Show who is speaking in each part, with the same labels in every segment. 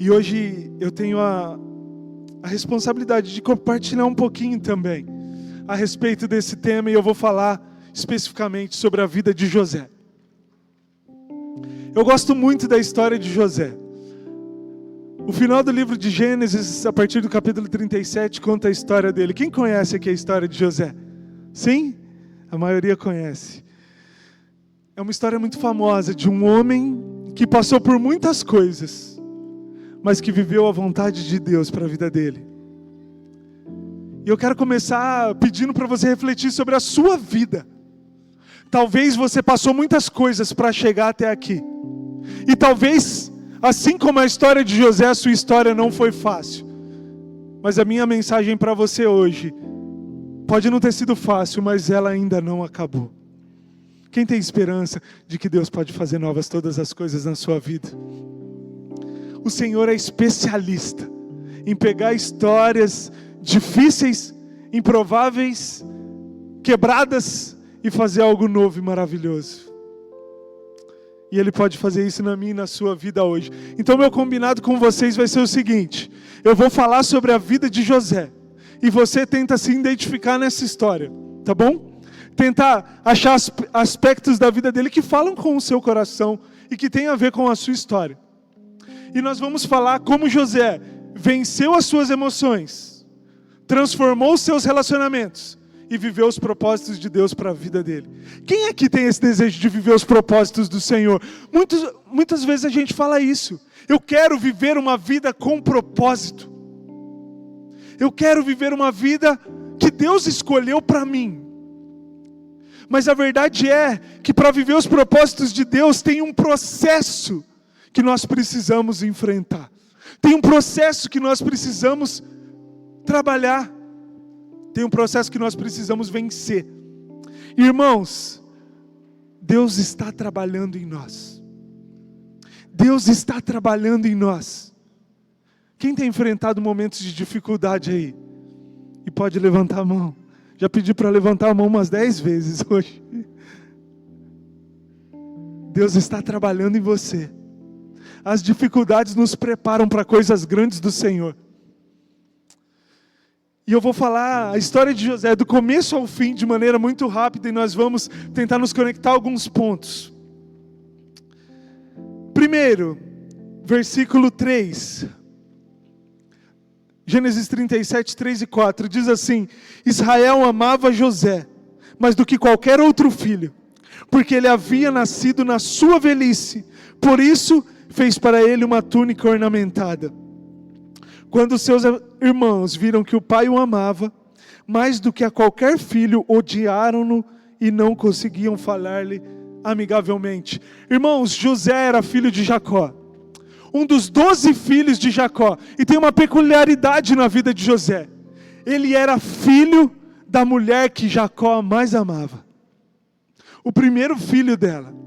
Speaker 1: E hoje eu tenho a responsabilidade de compartilhar um pouquinho também a respeito desse tema, e eu vou falar especificamente sobre a vida de José. Eu gosto muito da história de José. O final do livro de Gênesis, a partir do capítulo 37, conta a história dele. Quem conhece aqui a história de José? Sim? A maioria conhece. É uma história muito famosa de um homem que passou por muitas coisas, mas que viveu a vontade de Deus para a vida dele. E eu quero começar pedindo para você refletir sobre a sua vida. Talvez você passou muitas coisas para chegar até aqui. E talvez, assim como a história de José, a sua história não foi fácil. Mas a minha mensagem para você hoje pode não ter sido fácil, mas ela ainda não acabou. Quem tem esperança de que Deus pode fazer novas todas as coisas na sua vida? O Senhor é especialista em pegar histórias difíceis, improváveis, quebradas e fazer algo novo e maravilhoso. E Ele pode fazer isso na minha e na sua vida hoje. Então meu combinado com vocês vai ser o seguinte: eu vou falar sobre a vida de José, e você tenta se identificar nessa história, tá bom? Tentar achar aspectos da vida dele que falam com o seu coração e que tem a ver com a sua história. E nós vamos falar como José venceu as suas emoções, transformou os seus relacionamentos e viveu os propósitos de Deus para a vida dele. Quem aqui tem esse desejo de viver os propósitos do Senhor? Muitas vezes a gente fala isso. Eu quero viver uma vida com propósito. Eu quero viver uma vida que Deus escolheu para mim. Mas a verdade é que para viver os propósitos de Deus tem um processo que nós precisamos enfrentar. Tem um processo que nós precisamos trabalhar. Tem um processo que nós precisamos vencer. Irmãos, Deus está trabalhando em nós. Deus está trabalhando em nós. Quem tem enfrentado momentos de dificuldade aí? E pode levantar a mão. Já pedi para levantar a mão umas 10 vezes hoje. Deus está trabalhando em você. As dificuldades nos preparam para coisas grandes do Senhor. E eu vou falar a história de José do começo ao fim de maneira muito rápida, e nós vamos tentar nos conectar a alguns pontos. Primeiro, versículo 3. Gênesis 37, 3 e 4, diz assim: Israel amava José, mais do que qualquer outro filho, porque ele havia nascido na sua velhice, por isso fez para ele uma túnica ornamentada. Quando seus irmãos viram que o pai o amava, mais do que a qualquer filho, odiaram-no e não conseguiam falar-lhe amigavelmente. Irmãos, José era filho de Jacó, um dos 12 filhos de Jacó, e tem uma peculiaridade na vida de José: ele era filho da mulher que Jacó mais amava, o primeiro filho dela.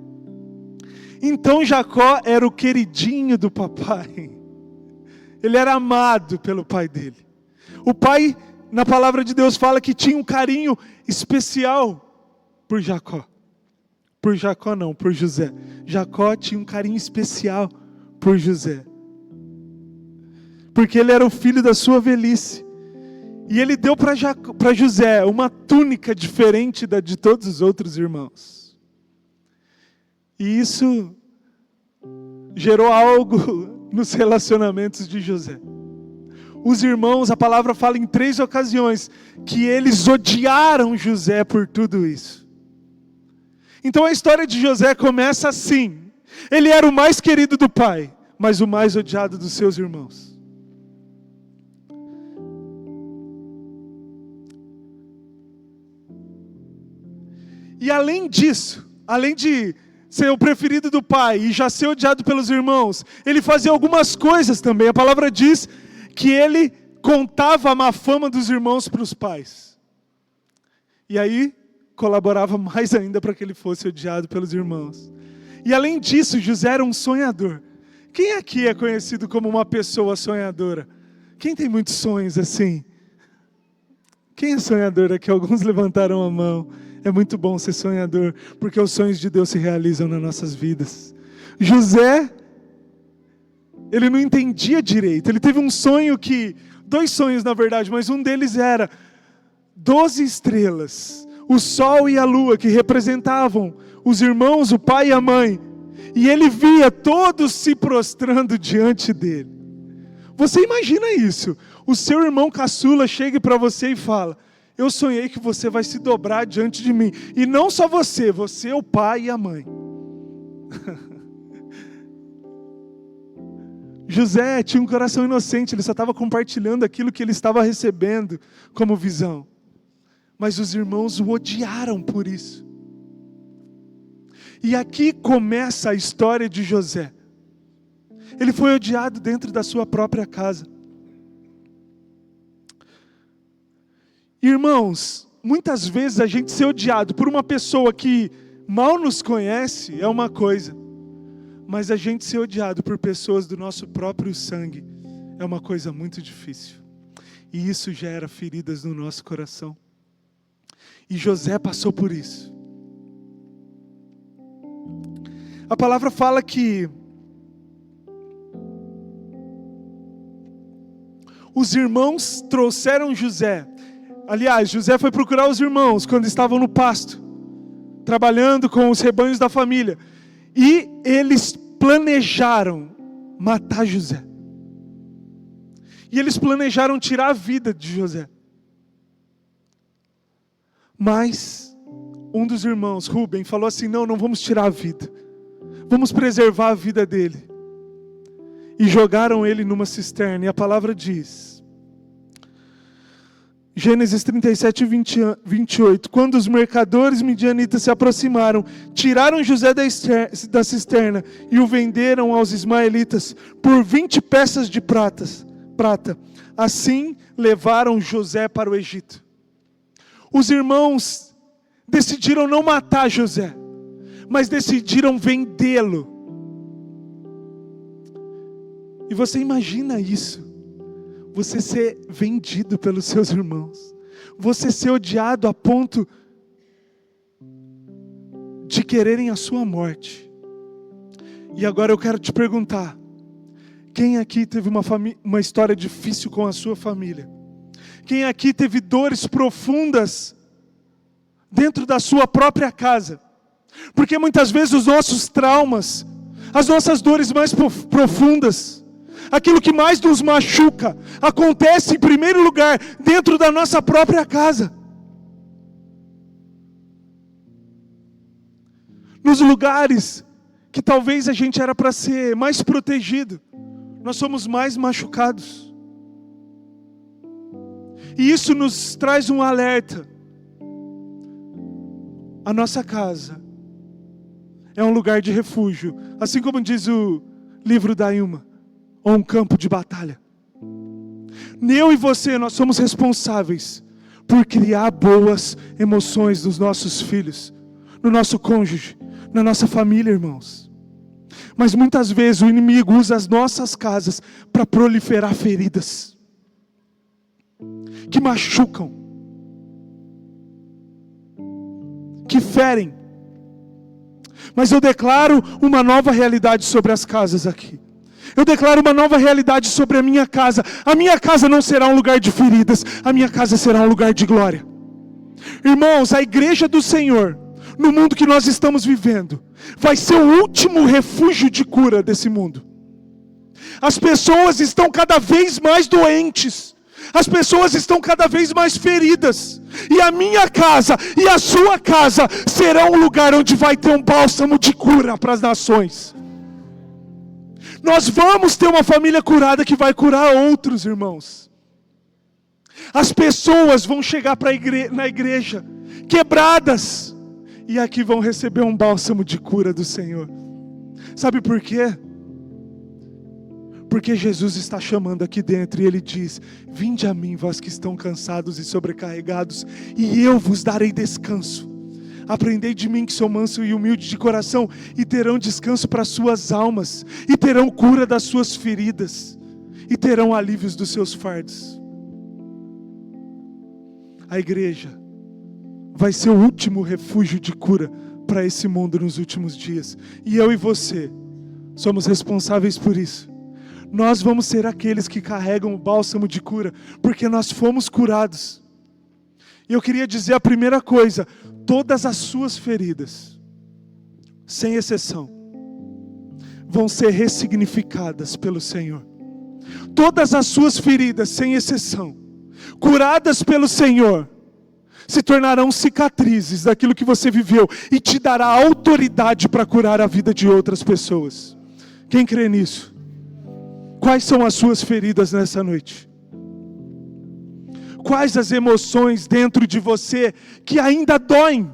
Speaker 1: Então Jacó era o queridinho do papai, ele era amado pelo pai dele. O pai, na palavra de Deus, fala que tinha um carinho especial por Jacó. Por Jacó não, por José. Jacó tinha um carinho especial por José, porque ele era o filho da sua velhice. E ele deu para José uma túnica diferente da de todos os outros irmãos. E isso gerou algo nos relacionamentos de José. Os irmãos, a palavra fala em 3 ocasiões que eles odiaram José por tudo isso. Então a história de José começa assim: ele era o mais querido do pai, mas o mais odiado dos seus irmãos. E além disso, além de ser o preferido do pai e já ser odiado pelos irmãos, ele fazia algumas coisas também. A palavra diz que ele contava a má fama dos irmãos para os pais. E aí colaborava mais ainda para que ele fosse odiado pelos irmãos. E além disso, José era um sonhador. Quem aqui é conhecido como uma pessoa sonhadora? Quem tem muitos sonhos assim? Quem é sonhador aqui? Alguns levantaram a mão. É muito bom ser sonhador, porque os sonhos de Deus se realizam nas nossas vidas. José Ele não entendia direito. Ele teve um sonho dois sonhos na verdade, mas um deles era 12 estrelas, o sol e a lua, que representavam os irmãos, o pai e a mãe. E ele via todos se prostrando diante dele. Você imagina isso? O seu irmão caçula chega para você e fala: eu sonhei que você vai se dobrar diante de mim. E não só você, o pai e a mãe. José tinha um coração inocente, ele só estava compartilhando aquilo que ele estava recebendo como visão. Mas os irmãos o odiaram por isso. E aqui começa a história de José. Ele foi odiado dentro da sua própria casa. Irmãos, muitas vezes a gente ser odiado por uma pessoa que mal nos conhece é uma coisa. Mas a gente ser odiado por pessoas do nosso próprio sangue é uma coisa muito difícil. E isso gera feridas no nosso coração. E José passou por isso. A palavra fala que os irmãos trouxeram José. Aliás, José foi procurar os irmãos quando estavam no pasto, trabalhando com os rebanhos da família. E eles planejaram matar José. E eles planejaram tirar a vida de José. Mas um dos irmãos, Rubem, falou assim: não vamos tirar a vida. Vamos preservar a vida dele. E jogaram ele numa cisterna. E a palavra diz, Gênesis 37, 28. Quando os mercadores midianitas se aproximaram, tiraram José da cisterna e o venderam aos ismaelitas por 20 peças de prata. Assim levaram José para o Egito. Os irmãos decidiram não matar José, mas decidiram vendê-lo. E você imagina isso? Você ser vendido pelos seus irmãos. Você ser odiado a ponto de quererem a sua morte. E agora eu quero te perguntar: quem aqui teve uma história difícil com a sua família? Quem aqui teve dores profundas dentro da sua própria casa? Porque muitas vezes os nossos traumas, as nossas dores mais profundas, aquilo que mais nos machuca, acontece em primeiro lugar dentro da nossa própria casa. Nos lugares que talvez a gente era para ser mais protegido, nós somos mais machucados. E isso nos traz um alerta. A nossa casa é um lugar de refúgio, assim como diz o livro da Ilma, ou um campo de batalha. Eu e você, nós somos responsáveis por criar boas emoções nos nossos filhos, no nosso cônjuge, na nossa família, irmãos. Mas muitas vezes o inimigo usa as nossas casas para proliferar feridas que machucam, que ferem. Mas eu declaro uma nova realidade sobre as casas aqui. Eu declaro uma nova realidade sobre a minha casa. A minha casa não será um lugar de feridas, a minha casa será um lugar de glória. Irmãos, a igreja do Senhor, no mundo que nós estamos vivendo, vai ser o último refúgio de cura desse mundo. As pessoas estão cada vez mais doentes. As pessoas estão cada vez mais feridas. E a minha casa e a sua casa serão um lugar onde vai ter um bálsamo de cura para as nações. Nós vamos ter uma família curada que vai curar outros, irmãos. As pessoas vão chegar na igreja quebradas, e aqui vão receber um bálsamo de cura do Senhor. Sabe por quê? Porque Jesus está chamando aqui dentro e Ele diz: vinde a mim, vós que estão cansados e sobrecarregados, e eu vos darei descanso. Aprendei de mim que sou manso e humilde de coração, e terão descanso para suas almas, e terão cura das suas feridas, e terão alívios dos seus fardos. A igreja vai ser o último refúgio de cura para esse mundo nos últimos dias. E eu e você somos responsáveis por isso. nós vamos ser aqueles que carregam o bálsamo de cura, porque nós fomos curados. E eu queria dizer a primeira coisa: todas as suas feridas, sem exceção, vão ser ressignificadas pelo Senhor. Todas as suas feridas, sem exceção, curadas pelo Senhor, se tornarão cicatrizes daquilo que você viveu e te dará autoridade para curar a vida de outras pessoas. Quem crê nisso? Quais são as suas feridas nessa noite? Quais as emoções dentro de você que ainda doem?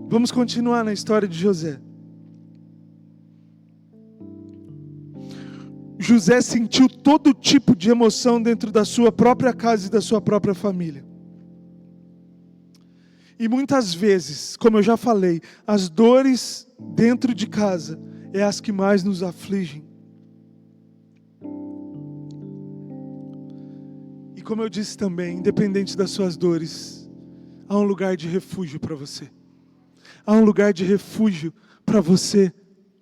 Speaker 1: Vamos continuar na história de José. José sentiu todo tipo de emoção dentro da sua própria casa e da sua própria família. E muitas vezes, como eu já falei, as dores dentro de casa é as que mais nos afligem. E como eu disse também, independente das suas dores, há um lugar de refúgio para você. Há um lugar de refúgio para você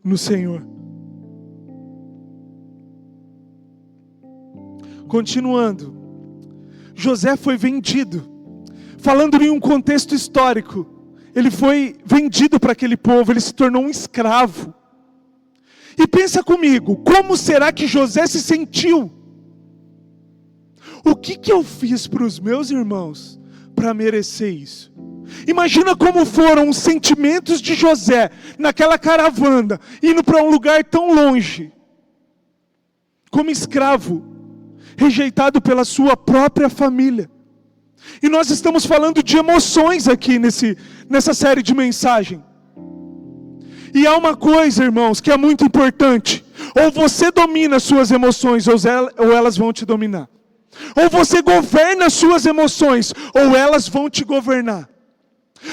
Speaker 1: no Senhor. Continuando, José foi vendido. Falando em um contexto histórico, ele foi vendido para aquele povo, ele se tornou um escravo. E pensa comigo, como será que José se sentiu? O que eu fiz para os meus irmãos para merecer isso? Imagina como foram os sentimentos de José naquela caravana, indo para um lugar tão longe, como escravo, rejeitado pela sua própria família. E nós estamos falando de emoções aqui nessa série de mensagem. E há uma coisa, irmãos, que é muito importante: ou você domina as suas emoções, ou elas vão te dominar. Ou você governa as suas emoções, ou elas vão te governar.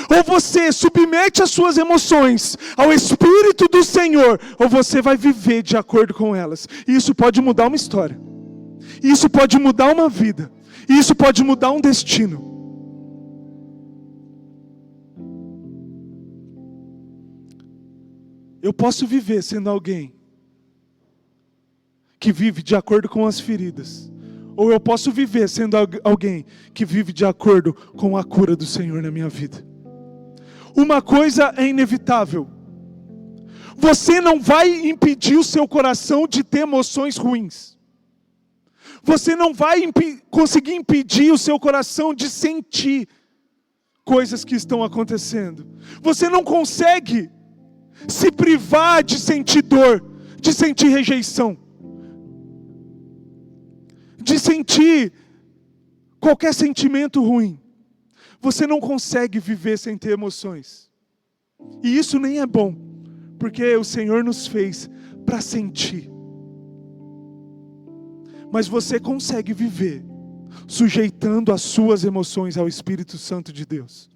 Speaker 1: Ou você submete as suas emoções ao Espírito do Senhor, ou você vai viver de acordo com elas. E isso pode mudar uma história. Isso pode mudar uma vida. Isso pode mudar um destino. Eu posso viver sendo alguém que vive de acordo com as feridas. Ou eu posso viver sendo alguém que vive de acordo com a cura do Senhor na minha vida. Uma coisa é inevitável: você não vai impedir o seu coração de ter emoções ruins. Você não vai conseguir impedir o seu coração de sentir coisas que estão acontecendo. Você não consegue se privar de sentir dor, de sentir rejeição, de sentir qualquer sentimento ruim. Você não consegue viver sem ter emoções. E isso nem é bom, porque o Senhor nos fez para sentir. Mas você consegue viver sujeitando as suas emoções ao Espírito Santo de Deus.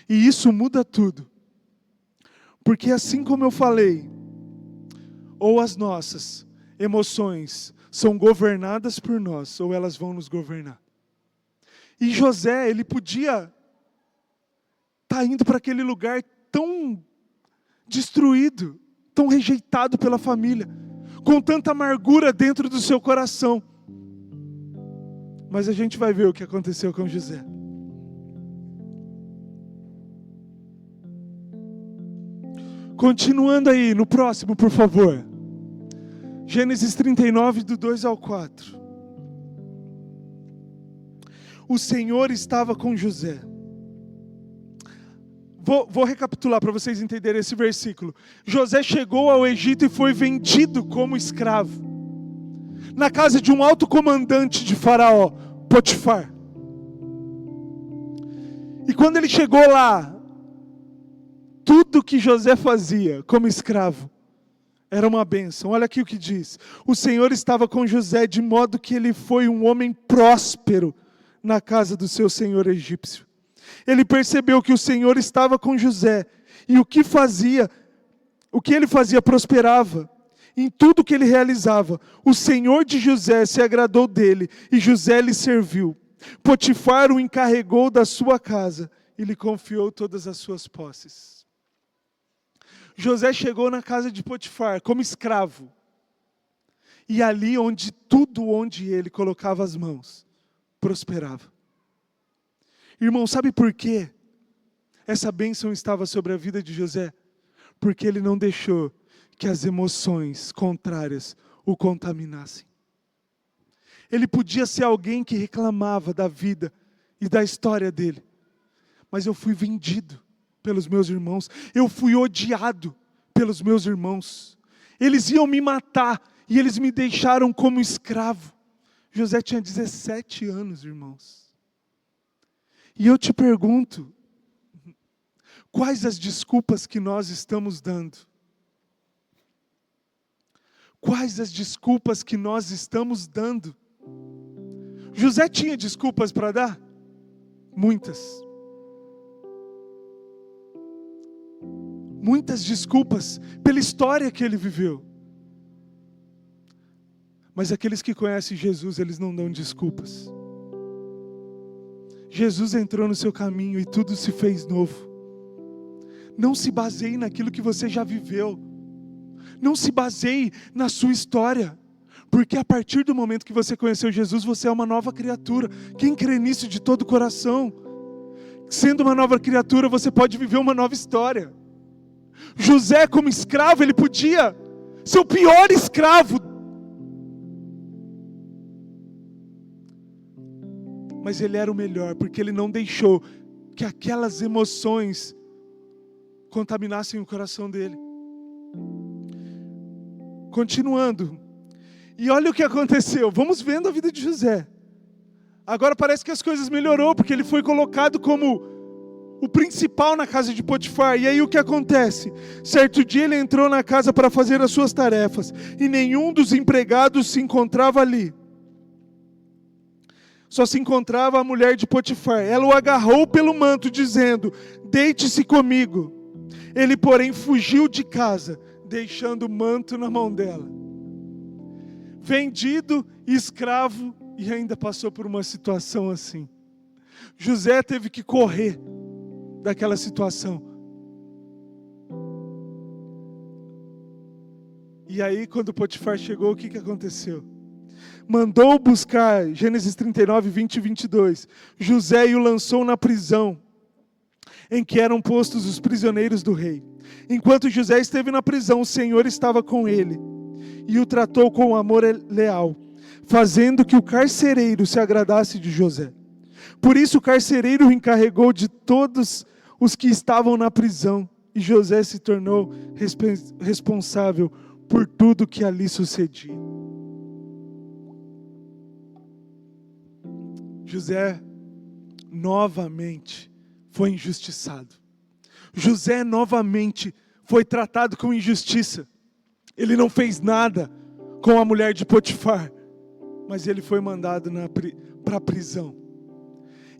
Speaker 1: E isso muda tudo. Porque assim como eu falei, ou as nossas emoções são governadas por nós, ou elas vão nos governar. E José, ele podia estar indo para aquele lugar tão destruído, tão rejeitado pela família, com tanta amargura dentro do seu coração. Mas a gente vai ver o que aconteceu com José. Continuando aí, no próximo, por favor. Gênesis 39, do 2 ao 4. O Senhor estava com José. Vou recapitular para vocês entenderem esse versículo. José chegou ao Egito e foi vendido como escravo, na casa de um alto comandante de Faraó, Potifar. E quando ele chegou lá, tudo que José fazia como escravo era uma bênção. Olha aqui o que diz: o Senhor estava com José, de modo que ele foi um homem próspero na casa do seu senhor egípcio. Ele percebeu que o Senhor estava com José, e o que ele fazia prosperava. Em tudo que ele realizava, o Senhor de José se agradou dele, e José lhe serviu. Potifar o encarregou da sua casa, e lhe confiou todas as suas posses. José chegou na casa de Potifar como escravo. E ali onde ele colocava as mãos, prosperava. Irmão, sabe por quê essa bênção estava sobre a vida de José? Porque ele não deixou que as emoções contrárias o contaminassem. Ele podia ser alguém que reclamava da vida e da história dele. Mas eu fui vendido pelos meus irmãos. Eu fui odiado pelos meus irmãos. Eles iam me matar e eles me deixaram como escravo. José tinha 17 anos, irmãos. E eu te pergunto, quais as desculpas que nós estamos dando? Quais as desculpas que nós estamos dando? José tinha desculpas para dar? Muitas. Muitas desculpas pela história que ele viveu. Mas aqueles que conhecem Jesus, eles não dão desculpas. Jesus entrou no seu caminho e tudo se fez novo. Não se baseie naquilo que você já viveu. Não se baseie na sua história. Porque a partir do momento que você conheceu Jesus, você é uma nova criatura. Quem crê nisso de todo o coração? Sendo uma nova criatura, você pode viver uma nova história. José, como escravo, ele podia ser o pior escravo. Mas ele era o melhor, porque ele não deixou que aquelas emoções contaminassem o coração dele. Continuando. E olha o que aconteceu. Vamos vendo a vida de José. Agora parece que as coisas melhorou, porque ele foi colocado como o principal na casa de Potifar. E aí o que acontece? Certo dia ele entrou na casa para fazer as suas tarefas, e nenhum dos empregados se encontrava ali. Só se encontrava a mulher de Potifar. Ela o agarrou pelo manto, dizendo: deite-se comigo. Ele, porém, fugiu de casa, deixando o manto na mão dela. Vendido, escravo, e ainda passou por uma situação assim. José teve que correr daquela situação. E aí, quando Potifar chegou, o que aconteceu? Mandou buscar, Gênesis 39, 20 e 22, José e o lançou na prisão, em que eram postos os prisioneiros do rei. Enquanto José esteve na prisão, o Senhor estava com ele, e o tratou com amor leal, fazendo que o carcereiro se agradasse de José. Por isso o carcereiro o encarregou de todos os que estavam na prisão, e José se tornou responsável por tudo que ali sucedia. José novamente foi injustiçado. José novamente foi tratado com injustiça. Ele não fez nada com a mulher de Potifar, mas ele foi mandado para a prisão.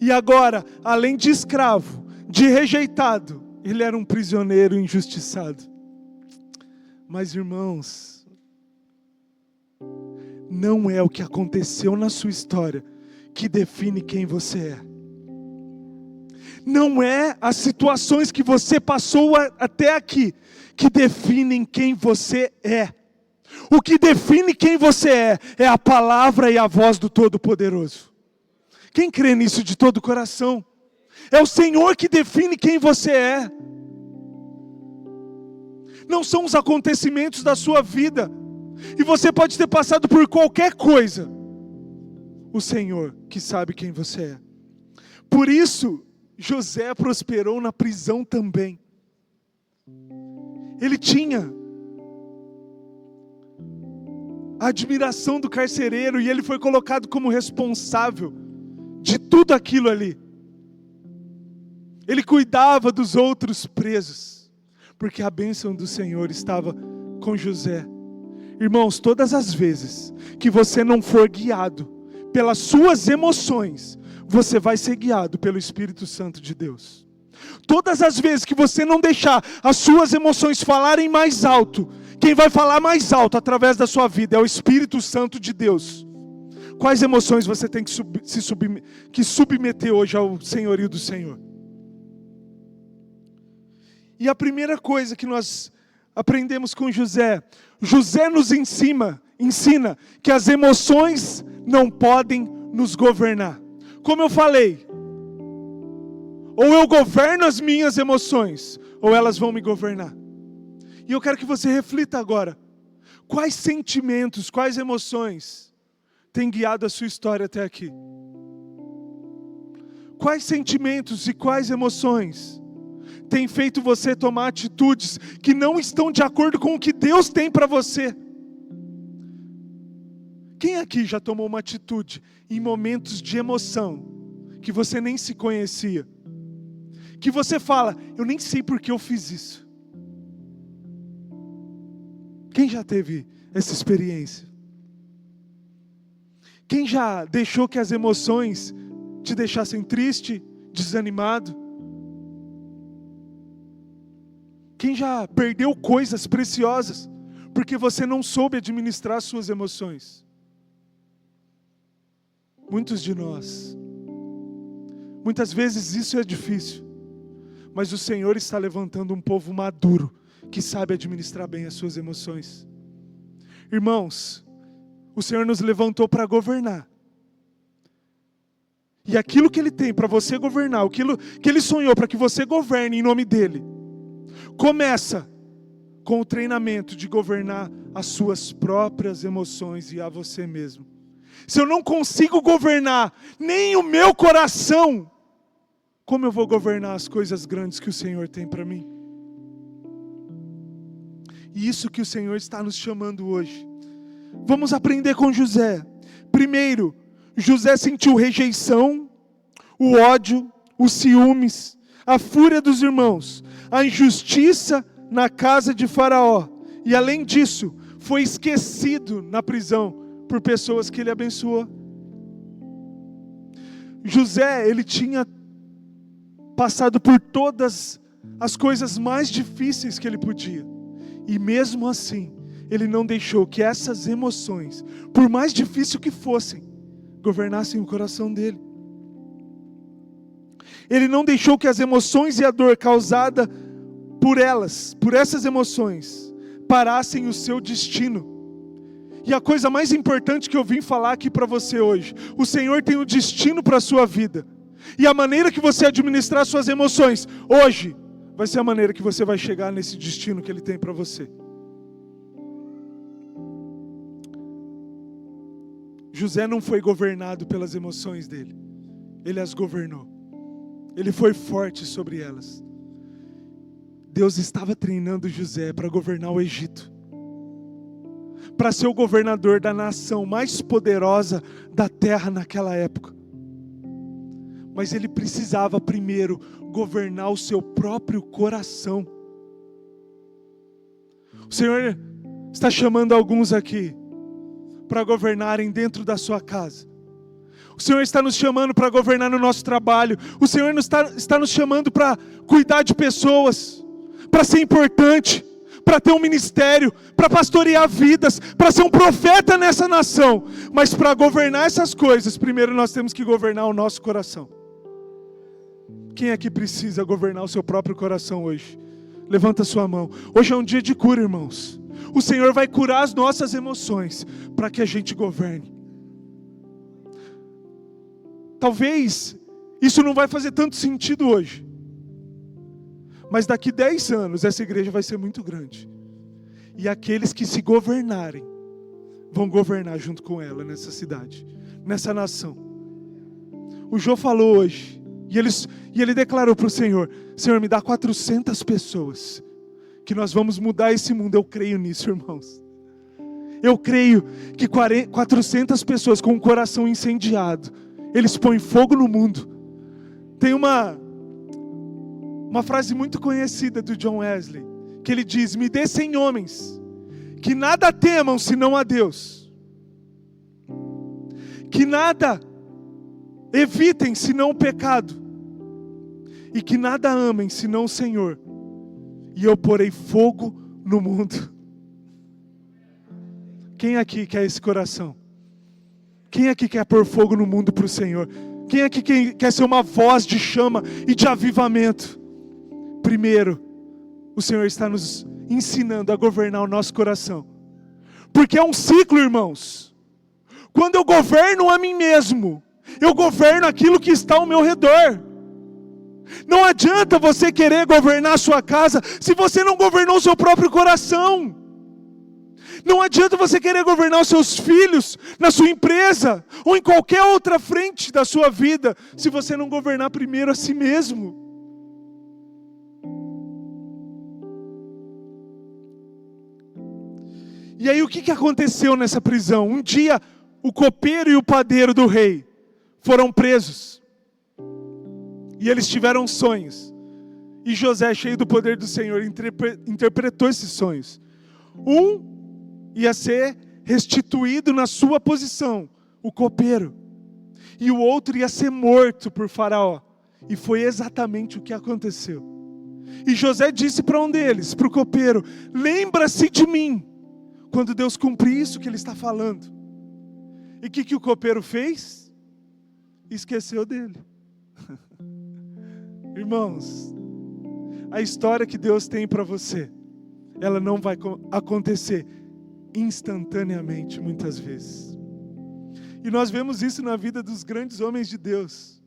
Speaker 1: E agora, além de escravo, de rejeitado, ele era um prisioneiro injustiçado. Mas, irmãos, não é o que aconteceu na sua história que define quem você é. Não é as situações que você passou até aqui que definem quem você é. O que define quem você é a palavra e a voz do Todo-Poderoso. Quem crê nisso de todo o coração? É o Senhor que define quem você é. Não são os acontecimentos da sua vida. E você pode ter passado por qualquer coisa. O Senhor que sabe quem você é. Por isso, José prosperou na prisão também. Ele tinha a admiração do carcereiro e ele foi colocado como responsável de tudo aquilo ali. Ele cuidava dos outros presos, porque a bênção do Senhor estava com José. Irmãos, todas as vezes que você não for guiado pelas suas emoções, você vai ser guiado pelo Espírito Santo de Deus. Todas as vezes que você não deixar as suas emoções falarem mais alto, quem vai falar mais alto através da sua vida é o Espírito Santo de Deus. Quais emoções você tem que submeter hoje ao senhorio do Senhor? E a primeira coisa que nós aprendemos com José? José nos ensina que as emoções não podem nos governar. Como eu falei, ou eu governo as minhas emoções, ou elas vão me governar. E eu quero que você reflita agora. Quais sentimentos, quais emoções têm guiado a sua história até aqui? Quais sentimentos e quais emoções têm feito você tomar atitudes que não estão de acordo com o que Deus tem para você? Quem aqui já tomou uma atitude em momentos de emoção que você nem se conhecia? Que você fala, eu nem sei por que eu fiz isso. Quem já teve essa experiência? Quem já deixou que as emoções te deixassem triste, desanimado? Quem já perdeu coisas preciosas porque você não soube administrar suas emoções? Muitos de nós. Muitas vezes isso é difícil, mas o Senhor está levantando um povo maduro que sabe administrar bem as suas emoções. Irmãos, o Senhor nos levantou para governar. E aquilo que Ele tem para você governar, aquilo que Ele sonhou para que você governe em nome dEle, começa com o treinamento de governar as suas próprias emoções e a você mesmo. Se eu não consigo governar nem o meu coração, como eu vou governar as coisas grandes que o Senhor tem para mim? E isso que o Senhor está nos chamando hoje. Vamos aprender com José. Primeiro, José sentiu rejeição, o ódio, os ciúmes, a fúria dos irmãos, a injustiça na casa de Faraó. E além disso, foi esquecido na prisão por pessoas que ele abençoou. José, ele tinha passado por todas as coisas mais difíceis que ele podia. E mesmo assim, ele não deixou que essas emoções, por mais difícil que fossem, governassem o coração dele. Ele não deixou que as emoções e a dor causada por elas, por essas emoções, parassem o seu destino. E a coisa mais importante que eu vim falar aqui para você hoje, o Senhor tem um destino para a sua vida. E a maneira que você administrar suas emoções hoje, vai ser a maneira que você vai chegar nesse destino que Ele tem para você. José não foi governado pelas emoções dele. Ele as governou. Ele foi forte sobre elas. Deus estava treinando José para governar o Egito. Para ser o governador da nação mais poderosa da terra naquela época. Mas ele precisava primeiro governar o seu próprio coração. O Senhor está chamando alguns aqui para governarem dentro da sua casa. O Senhor está nos chamando para governar no nosso trabalho. O Senhor está nos chamando para cuidar de pessoas, para ser importante, para ter um ministério, para pastorear vidas, para ser um profeta nessa nação. Mas para governar essas coisas, primeiro nós temos que governar o nosso coração. Quem aqui precisa governar o seu próprio coração hoje? Levanta a sua mão. Hoje é um dia de cura, irmãos. O Senhor vai curar as nossas emoções para que a gente governe. Talvez isso não vai fazer tanto sentido hoje. Mas daqui 10 anos essa igreja vai ser muito grande. E aqueles que se governarem vão governar junto com ela nessa cidade, nessa nação. O Jô falou hoje. E ele declarou para o Senhor: Senhor, me dá 400 pessoas, que nós vamos mudar esse mundo. Eu creio nisso, irmãos. Eu creio que 400 pessoas com o coração incendiado, eles põem fogo no mundo. Tem uma frase muito conhecida do John Wesley, que ele diz: me dê 100 homens, que nada temam senão a Deus, que nada evitem senão o pecado, e que nada amem senão o Senhor, e eu porei fogo no mundo. Quem aqui quer esse coração? Quem aqui quer pôr fogo no mundo para o Senhor? Quem aqui quer ser uma voz de chama e de avivamento? Primeiro, o Senhor está nos ensinando a governar o nosso coração. Porque é um ciclo, irmãos. Quando eu governo a mim mesmo, eu governo aquilo que está ao meu redor. Não adianta você querer governar a sua casa se você não governou o seu próprio coração. Não adianta você querer governar os seus filhos, na sua empresa, ou em qualquer outra frente da sua vida, se você não governar primeiro a si mesmo. E aí o que aconteceu nessa prisão? Um dia, o copeiro e o padeiro do rei foram presos. E eles tiveram sonhos. E José, cheio do poder do Senhor, interpretou esses sonhos. Um ia ser restituído na sua posição, o copeiro. E o outro ia ser morto por Faraó. E foi exatamente o que aconteceu. E José disse para um deles, para o copeiro: lembra-se de mim, quando Deus cumprir isso que Ele está falando. E o que o copeiro fez? Esqueceu dele. Irmãos, a história que Deus tem para você, ela não vai acontecer instantaneamente, muitas vezes. E nós vemos isso na vida dos grandes homens de Deus.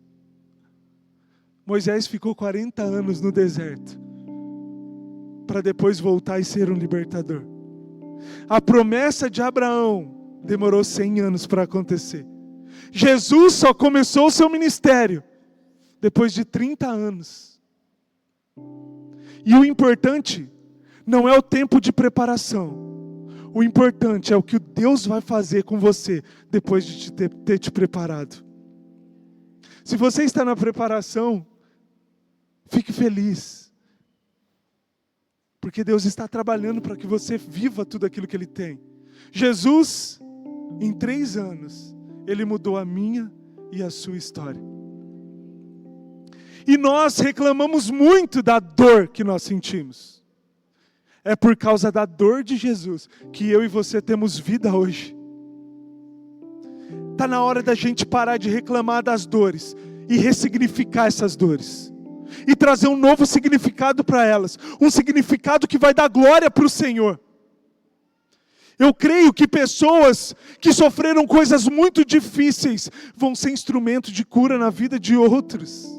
Speaker 1: Moisés ficou 40 anos no deserto, para depois voltar e ser um libertador. A promessa de Abraão demorou 100 anos para acontecer. Jesus só começou o seu ministério depois de 30 anos. E o importante não é o tempo de preparação. O importante é o que Deus vai fazer com você depois de ter te preparado. Se você está na preparação, fique feliz. Porque Deus está trabalhando para que você viva tudo aquilo que Ele tem. Jesus, em 3 anos, Ele mudou a minha e a sua história. E nós reclamamos muito da dor que nós sentimos. É por causa da dor de Jesus que eu e você temos vida hoje. Está na hora da gente parar de reclamar das dores e ressignificar essas dores. E trazer um novo significado para elas. Um significado que vai dar glória para o Senhor. Eu creio que pessoas que sofreram coisas muito difíceis vão ser instrumento de cura na vida de outros.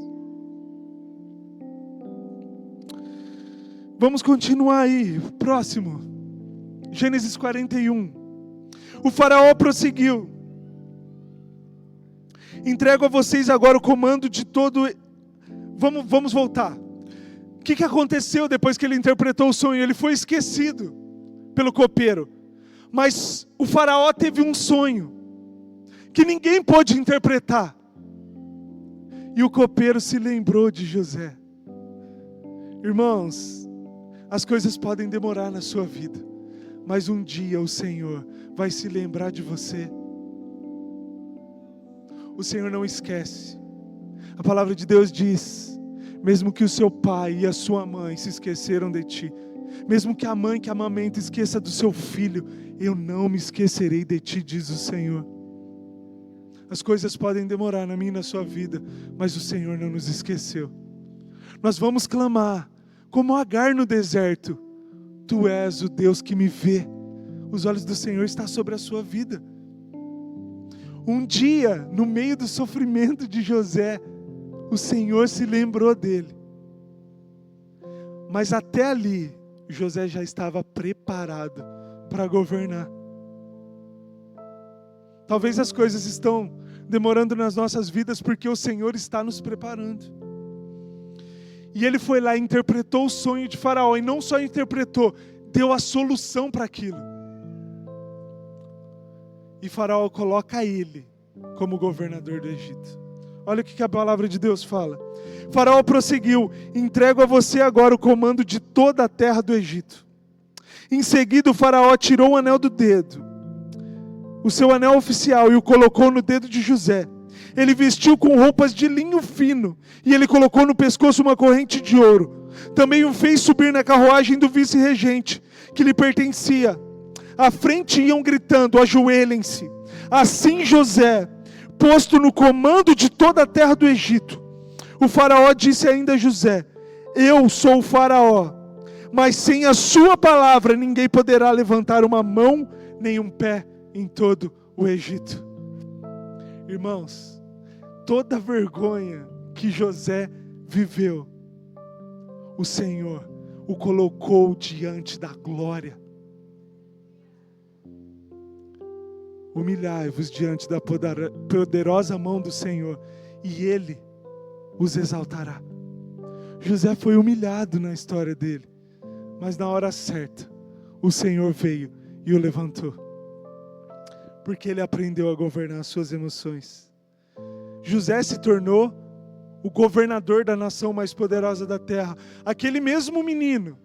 Speaker 1: Vamos continuar aí, próximo. Gênesis 41. O faraó prosseguiu: entrego a vocês agora o comando de todo... Vamos voltar. O que aconteceu depois que ele interpretou o sonho? Ele foi esquecido pelo copeiro. Mas o faraó teve um sonho que ninguém pôde interpretar. E o copeiro se lembrou de José. Irmãos, as coisas podem demorar na sua vida, mas um dia o Senhor vai se lembrar de você. O Senhor não esquece. A palavra de Deus diz: mesmo que o seu pai e a sua mãe se esqueceram de ti, mesmo que a mãe que amamenta esqueça do seu filho, eu não me esquecerei de ti, diz o Senhor. As coisas podem demorar na minha e na sua vida, mas o Senhor não nos esqueceu. Nós vamos clamar como Agar no deserto: tu és o Deus que me vê. Os olhos do Senhor estão sobre a sua vida. Um dia, no meio do sofrimento de José, o Senhor se lembrou dele. Mas até ali, José já estava preparado para governar. Talvez as coisas estão demorando nas nossas vidas porque o Senhor está nos preparando. E ele foi lá e interpretou o sonho de Faraó. E não só interpretou, deu a solução para aquilo. E Faraó coloca ele como governador do Egito. Olha o que a palavra de Deus fala. Faraó prosseguiu: entrego a você agora o comando de toda a terra do Egito. Em seguida o faraó tirou o anel do dedo, o seu anel oficial, e o colocou no dedo de José. Ele vestiu com roupas de linho fino, e ele colocou no pescoço uma corrente de ouro. Também o fez subir na carruagem do vice-regente, que lhe pertencia. À frente iam gritando: ajoelhem-se. Assim José, posto no comando de toda a terra do Egito. O faraó disse ainda a José: eu sou o faraó, mas sem a sua palavra ninguém poderá levantar uma mão nem um pé em todo o Egito. Irmãos, toda vergonha que José viveu, o Senhor o colocou diante da glória. Humilhai-vos diante da poderosa mão do Senhor, e Ele os exaltará. José foi humilhado na história dele, mas na hora certa, o Senhor veio e o levantou, porque ele aprendeu a governar as suas emoções. José se tornou o governador da nação mais poderosa da terra. Aquele mesmo menino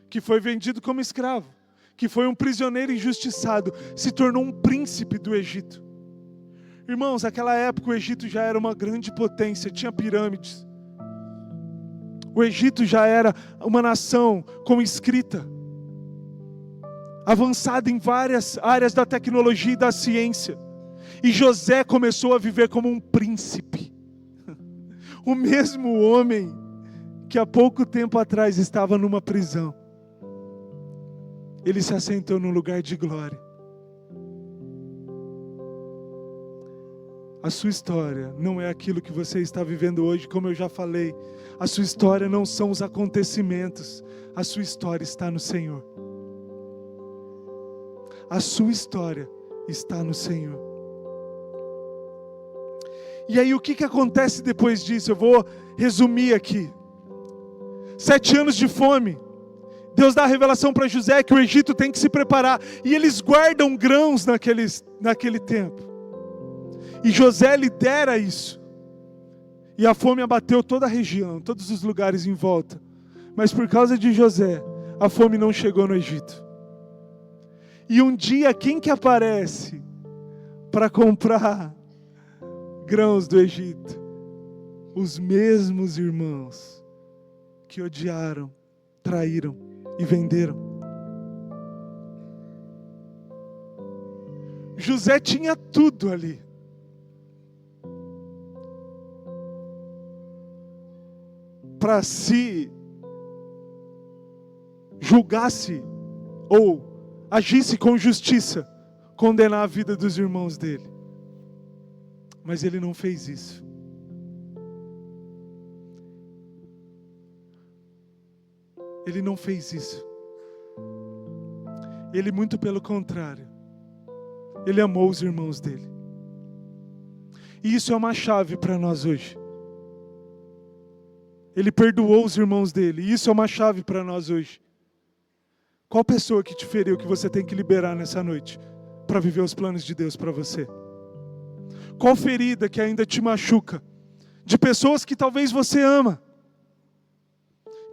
Speaker 1: que foi vendido como escravo, que foi um prisioneiro injustiçado, se tornou um príncipe do Egito. Irmãos, naquela época o Egito já era uma grande potência, tinha pirâmides. O Egito já era uma nação com escrita, avançada em várias áreas da tecnologia e da ciência. E José começou a viver como um príncipe. O mesmo homem que há pouco tempo atrás estava numa prisão, ele se assentou num lugar de glória. A sua história não é aquilo que você está vivendo hoje, como eu já falei. A sua história não são os acontecimentos. A sua história está no Senhor. A sua história está no Senhor. E aí o que acontece depois disso? Eu vou resumir aqui. 7 anos de fome. Deus dá a revelação para José que o Egito tem que se preparar. E eles guardam grãos naquele tempo. E José lidera isso. E a fome abateu toda a região, todos os lugares em volta. Mas por causa de José, a fome não chegou no Egito. E um dia, quem que aparece para comprar grãos do Egito? Os mesmos irmãos que odiaram, traíram e venderam. José tinha tudo ali. Para se julgasse ou agisse com justiça, condenar a vida dos irmãos dele. Mas ele não fez isso. Ele não fez isso. Ele, muito pelo contrário, ele amou os irmãos dele. E isso é uma chave para nós hoje. Ele perdoou os irmãos dele. E isso é uma chave para nós hoje. Qual pessoa que te feriu que você tem que liberar nessa noite para viver os planos de Deus para você? Qual ferida que ainda te machuca? De pessoas que talvez você ama,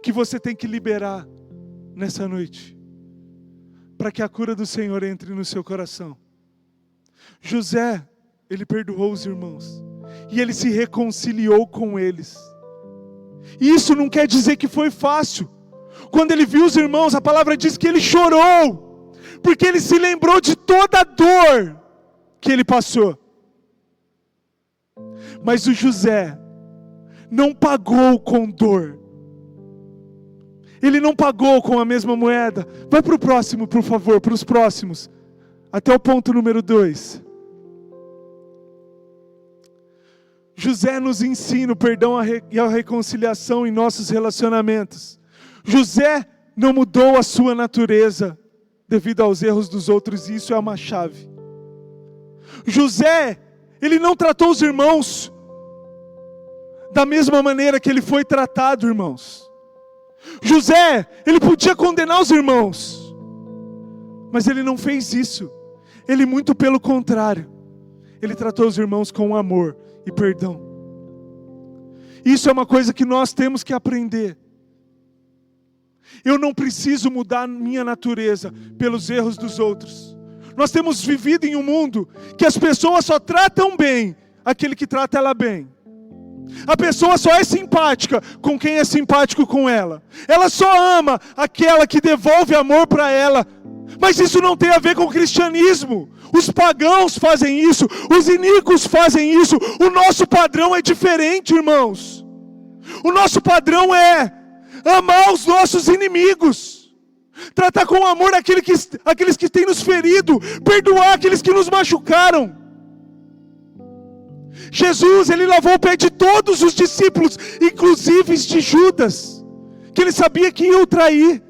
Speaker 1: que você tem que liberar nessa noite, para que a cura do Senhor entre no seu coração. José, ele perdoou os irmãos, e ele se reconciliou com eles. E isso não quer dizer que foi fácil. Quando ele viu os irmãos, a palavra diz que ele chorou, porque ele se lembrou de toda a dor que ele passou. Mas o José não pagou com dor. Ele não pagou com a mesma moeda. Vai para o próximo, por favor, para os próximos. Até o ponto número 2. José nos ensina o perdão e a reconciliação em nossos relacionamentos. José não mudou a sua natureza devido aos erros dos outros, e isso é uma chave. José, ele não tratou os irmãos da mesma maneira que ele foi tratado, irmãos. José, ele podia condenar os irmãos, mas ele não fez isso. Ele, muito pelo contrário, ele tratou os irmãos com amor e perdão. Isso é uma coisa que nós temos que aprender. Eu não preciso mudar minha natureza pelos erros dos outros. Nós temos vivido em um mundo que as pessoas só tratam bem aquele que trata ela bem. A pessoa só é simpática com quem é simpático com ela. Ela só ama aquela que devolve amor para ela. Mas isso não tem a ver com o cristianismo. Os pagãos fazem isso, os iníquos fazem isso. O nosso padrão é diferente, irmãos. O nosso padrão é amar os nossos inimigos. tratar com amor aqueles que têm nos ferido, perdoar aqueles que nos machucaram. Jesus, ele lavou o pé de todos os discípulos, inclusive de Judas, que ele sabia que ia o trair.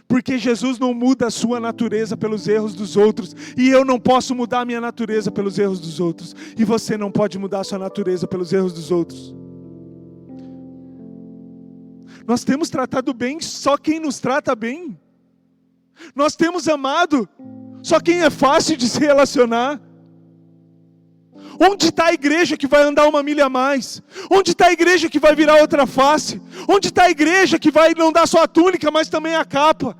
Speaker 1: Porque Jesus não muda a sua natureza pelos erros dos outros, e eu não posso mudar a minha natureza pelos erros dos outros, e você não pode mudar a sua natureza pelos erros dos outros. Nós temos tratado bem só quem nos trata bem. Nós temos amado só quem é fácil de se relacionar. Onde está a igreja que vai andar uma milha a mais? Onde está a igreja que vai virar outra face? Onde está a igreja que vai não dar só a túnica, mas também a capa?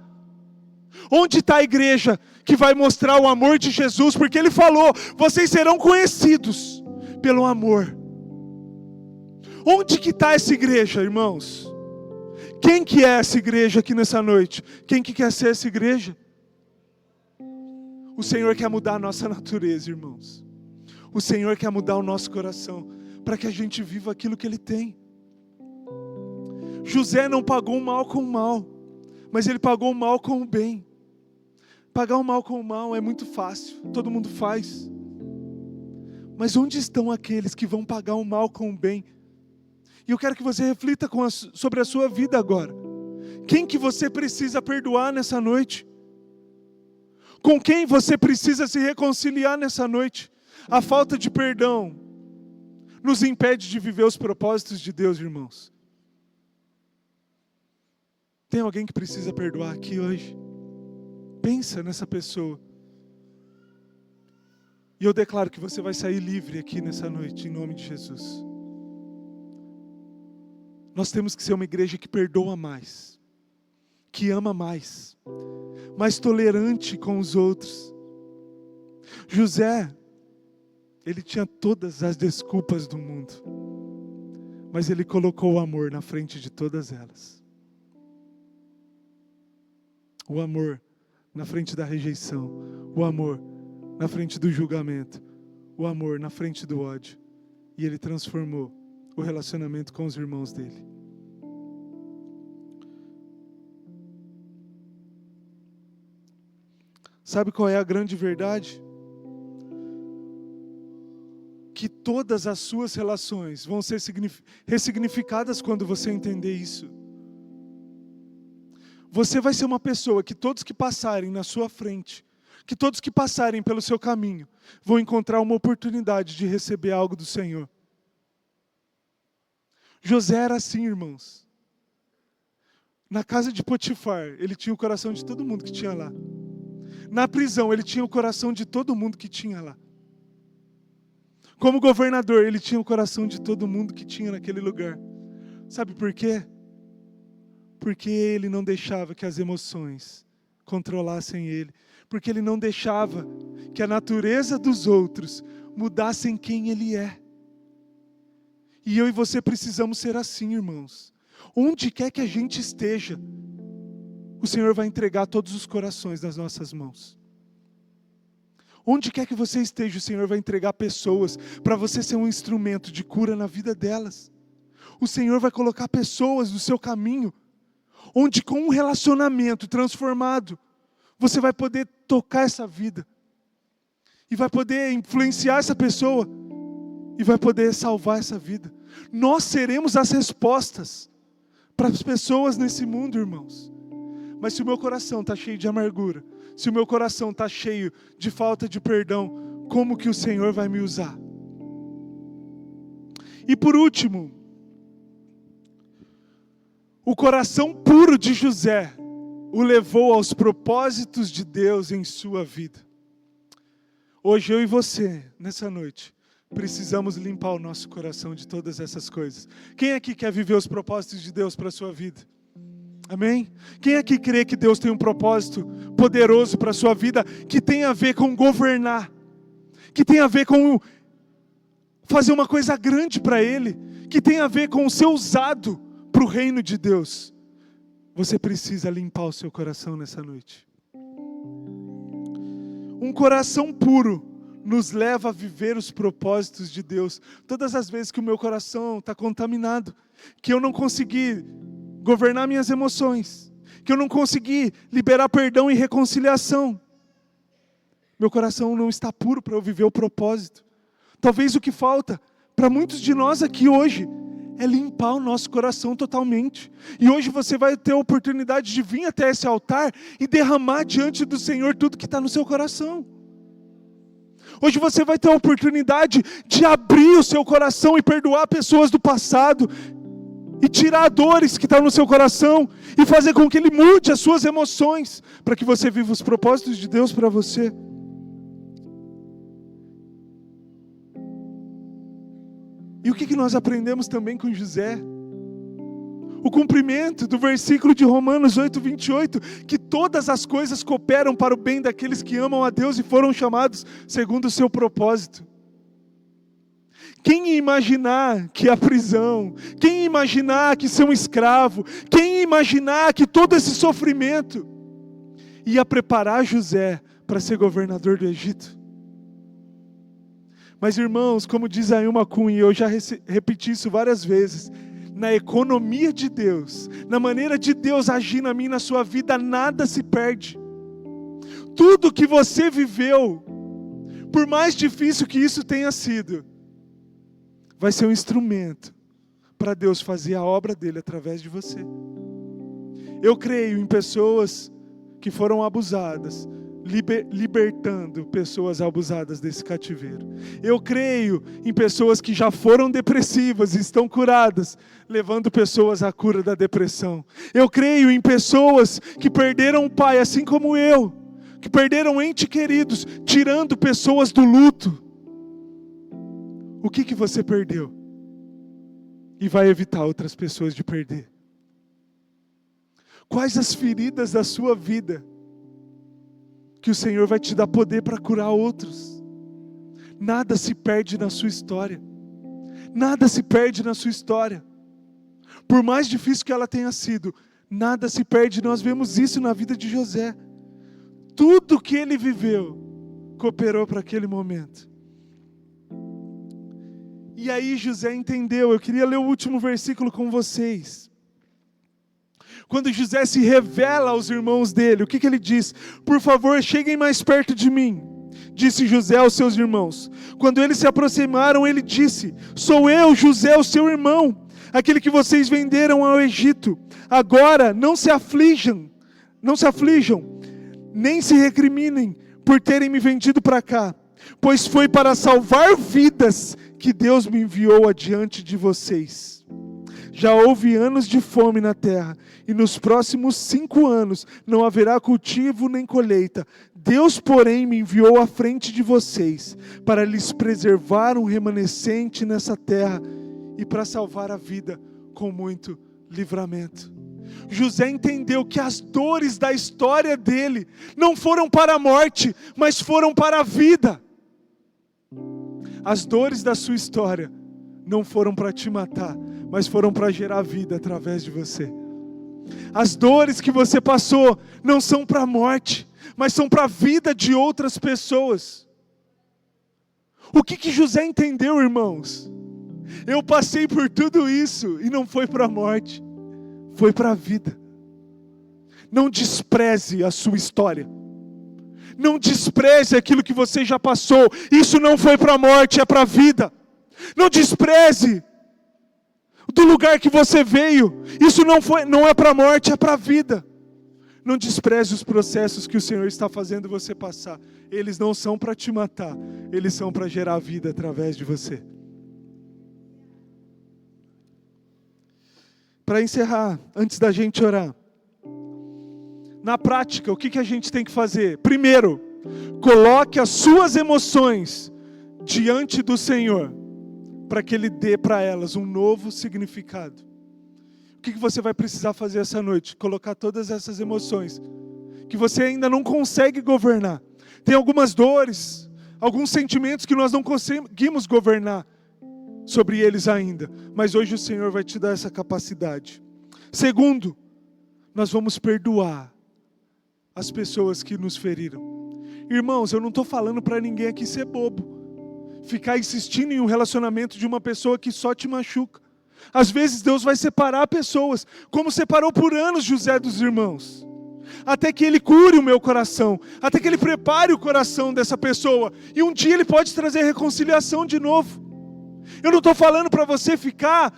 Speaker 1: Onde está a igreja que vai mostrar o amor de Jesus? Porque Ele falou, vocês serão conhecidos pelo amor. Onde que está essa igreja, irmãos? Quem que é essa igreja aqui nessa noite? Quem que quer ser essa igreja? O Senhor quer mudar a nossa natureza, irmãos. O Senhor quer mudar o nosso coração, para que a gente viva aquilo que Ele tem. José não pagou o mal com o mal, mas ele pagou o mal com o bem. Pagar o mal com o mal é muito fácil, todo mundo faz. Mas onde estão aqueles que vão pagar o mal com o bem? E eu quero que você reflita sobre a sua vida agora. Quem que você precisa perdoar nessa noite? Com quem você precisa se reconciliar nessa noite? A falta de perdão nos impede de viver os propósitos de Deus, irmãos. Tem alguém que precisa perdoar aqui hoje? Pensa nessa pessoa. E eu declaro que você vai sair livre aqui nessa noite, em nome de Jesus. Nós temos que ser uma igreja que perdoa mais, que ama mais tolerante com os outros. José, ele tinha todas as desculpas do mundo, mas ele colocou o amor na frente de todas elas. O amor na frente da rejeição, o amor na frente do julgamento, o amor na frente do ódio. E ele transformou o relacionamento com os irmãos dele. Sabe qual é a grande verdade? Que todas as suas relações vão ser ressignificadas quando você entender isso. Você vai ser uma pessoa que todos que passarem na sua frente, que todos que passarem pelo seu caminho, vão encontrar uma oportunidade de receber algo do Senhor. José era assim, irmãos. Na casa de Potifar, ele tinha o coração de todo mundo que tinha lá. Na prisão, ele tinha o coração de todo mundo que tinha lá. Como governador, ele tinha o coração de todo mundo que tinha naquele lugar. Sabe por quê? Porque ele não deixava que as emoções controlassem ele. Porque ele não deixava que a natureza dos outros mudassem quem ele é. E eu e você precisamos ser assim, irmãos. Onde quer que a gente esteja, o Senhor vai entregar todos os corações nas nossas mãos. Onde quer que você esteja, o Senhor vai entregar pessoas para você ser um instrumento de cura na vida delas. O Senhor vai colocar pessoas no seu caminho, onde com um relacionamento transformado, você vai poder tocar essa vida. E vai poder influenciar essa pessoa. E vai poder salvar essa vida. Nós seremos as respostas para as pessoas nesse mundo, irmãos. Mas se o meu coração está cheio de amargura, se o meu coração está cheio de falta de perdão, como que o Senhor vai me usar? E por último, o coração puro de José o levou aos propósitos de Deus em sua vida. Hoje eu e você, nessa noite, precisamos limpar o nosso coração de todas essas coisas. Quem aqui quer viver os propósitos de Deus para a sua vida? Amém? Quem aqui crê que Deus tem um propósito poderoso para a sua vida, que tem a ver com governar, que tem a ver com fazer uma coisa grande para Ele, que tem a ver com ser usado para o reino de Deus? Você precisa limpar o seu coração nessa noite. Um coração puro nos leva a viver os propósitos de Deus. Todas as vezes que o meu coração está contaminado, que eu não consegui governar minhas emoções, que eu não consegui liberar perdão e reconciliação. Meu coração não está puro para eu viver o propósito. Talvez o que falta para muitos de nós aqui hoje é limpar o nosso coração totalmente. E hoje você vai ter a oportunidade de vir até esse altar e derramar diante do Senhor tudo que está no seu coração. Hoje você vai ter a oportunidade de abrir o seu coração e perdoar pessoas do passado, e tirar dores que estão no seu coração, e fazer com que Ele mude as suas emoções, para que você viva os propósitos de Deus para você. E o que nós aprendemos também com José? O cumprimento do versículo de Romanos 8:28, que todas as coisas cooperam para o bem daqueles que amam a Deus e foram chamados segundo o seu propósito. Quem ia imaginar que a prisão, quem ia imaginar que ser um escravo, quem ia imaginar que todo esse sofrimento ia preparar José para ser governador do Egito? Mas irmãos, como diz Ailma Cunha, eu já repeti isso várias vezes, na economia de Deus, na maneira de Deus agir na minha e na sua vida, nada se perde. Tudo que você viveu, por mais difícil que isso tenha sido, vai ser um instrumento para Deus fazer a obra dele através de você. Eu creio em pessoas que foram abusadas, libertando pessoas abusadas desse cativeiro. Eu creio em pessoas que já foram depressivas e estão curadas, levando pessoas à cura da depressão. Eu creio em pessoas que perderam o pai, assim como eu, que perderam entes queridos, tirando pessoas do luto. O que você perdeu? E vai evitar outras pessoas de perder? Quais as feridas da sua vida que o Senhor vai te dar poder para curar outros? Nada se perde na sua história. Nada se perde na sua história. Por mais difícil que ela tenha sido, nada se perde. Nós vemos isso na vida de José. Tudo que ele viveu cooperou para aquele momento. E aí José entendeu. Eu queria ler o último versículo com vocês. Quando José se revela aos irmãos dele, o que ele diz? Por favor, cheguem mais perto de mim, disse José aos seus irmãos. Quando eles se aproximaram, ele disse: sou eu, José, o seu irmão, aquele que vocês venderam ao Egito. Agora não se aflijam, nem se recriminem por terem me vendido para cá, pois foi para salvar vidas que Deus me enviou adiante de vocês. Já houve anos de fome na terra, e nos próximos 5 anos não haverá cultivo nem colheita. Deus, porém, me enviou à frente de vocês, para lhes preservar um remanescente nessa terra, e para salvar a vida com muito livramento. José entendeu que as dores da história dele não foram para a morte, mas foram para a vida. As dores da sua história não foram para te matar, mas foram para gerar vida através de você. As dores que você passou não são para a morte, mas são para a vida de outras pessoas. O que José entendeu, irmãos? Eu passei por tudo isso e não foi para a morte, foi para a vida. Não despreze a sua história. Não despreze aquilo que você já passou. Isso não foi para a morte, é para a vida. Não despreze do lugar que você veio. Isso não é para a morte, é para a vida. Não despreze os processos que o Senhor está fazendo você passar. Eles não são para te matar, eles são para gerar vida através de você. Para encerrar, antes da gente orar, na prática, o que a gente tem que fazer? Primeiro, coloque as suas emoções diante do Senhor, para que Ele dê para elas um novo significado. O que você vai precisar fazer essa noite? Colocar todas essas emoções que você ainda não consegue governar. Tem algumas dores, alguns sentimentos que nós não conseguimos governar sobre eles ainda, mas hoje o Senhor vai te dar essa capacidade. Segundo, nós vamos perdoar as pessoas que nos feriram. Irmãos, eu não estou falando para ninguém aqui ser bobo, ficar insistindo em um relacionamento de uma pessoa que só te machuca. Às vezes Deus vai separar pessoas, como separou por anos José dos irmãos. Até que Ele cure o meu coração, até que Ele prepare o coração dessa pessoa. E um dia Ele pode trazer reconciliação de novo. Eu não estou falando para você ficar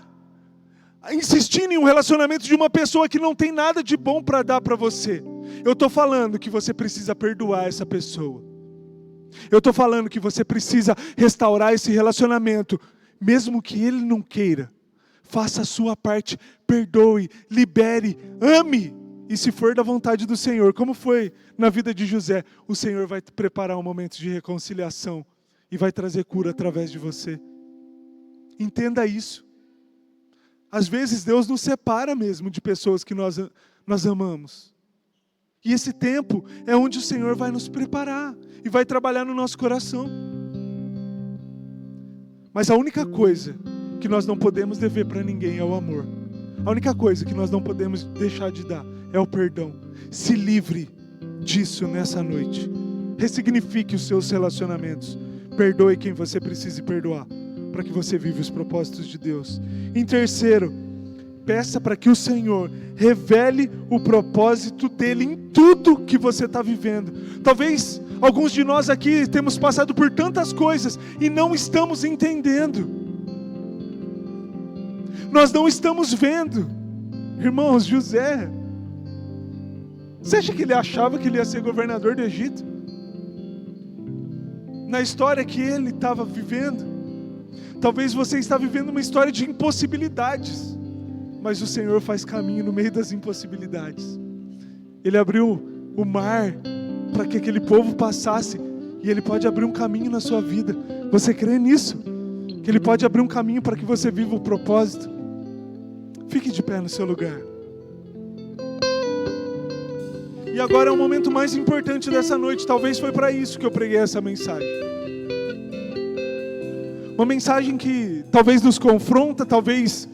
Speaker 1: insistindo em um relacionamento de uma pessoa que não tem nada de bom para dar para você. Eu estou falando que você precisa perdoar essa pessoa. Eu estou falando que você precisa restaurar esse relacionamento, mesmo que ele não queira. Faça a sua parte, perdoe, libere, ame. E se for da vontade do Senhor, como foi na vida de José, o Senhor vai preparar um momento de reconciliação e vai trazer cura através de você. Entenda isso. Às vezes Deus nos separa mesmo de pessoas que nós amamos. E esse tempo é onde o Senhor vai nos preparar e vai trabalhar no nosso coração. Mas a única coisa que nós não podemos dever para ninguém é o amor. A única coisa que nós não podemos deixar de dar é o perdão. Se livre disso nessa noite. Ressignifique os seus relacionamentos. Perdoe quem você precise perdoar, para que você viva os propósitos de Deus. Em terceiro, peça para que o Senhor revele o propósito dEle em tudo que você está vivendo. Talvez alguns de nós aqui temos passado por tantas coisas e não estamos entendendo. Nós não estamos vendo. Irmãos, José, você acha que ele achava que ele ia ser governador do Egito? Na história que ele estava vivendo, talvez você está vivendo uma história de impossibilidades, mas o Senhor faz caminho no meio das impossibilidades. Ele abriu o mar para que aquele povo passasse, e Ele pode abrir um caminho na sua vida. Você crê nisso? Que Ele pode abrir um caminho para que você viva o propósito? Fique de pé no seu lugar. E agora é o momento mais importante dessa noite. Talvez foi para isso que eu preguei essa mensagem. Uma mensagem que talvez nos confronta, talvez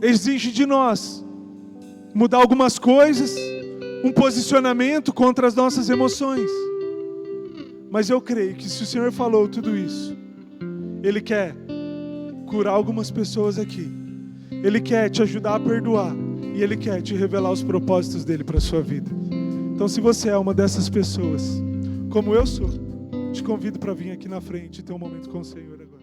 Speaker 1: exige de nós mudar algumas coisas, um posicionamento contra as nossas emoções. Mas eu creio que se o Senhor falou tudo isso, Ele quer curar algumas pessoas aqui. Ele quer te ajudar a perdoar. E Ele quer te revelar os propósitos dEle para a sua vida. Então, se você é uma dessas pessoas, como eu sou, te convido para vir aqui na frente e ter um momento com o Senhor agora.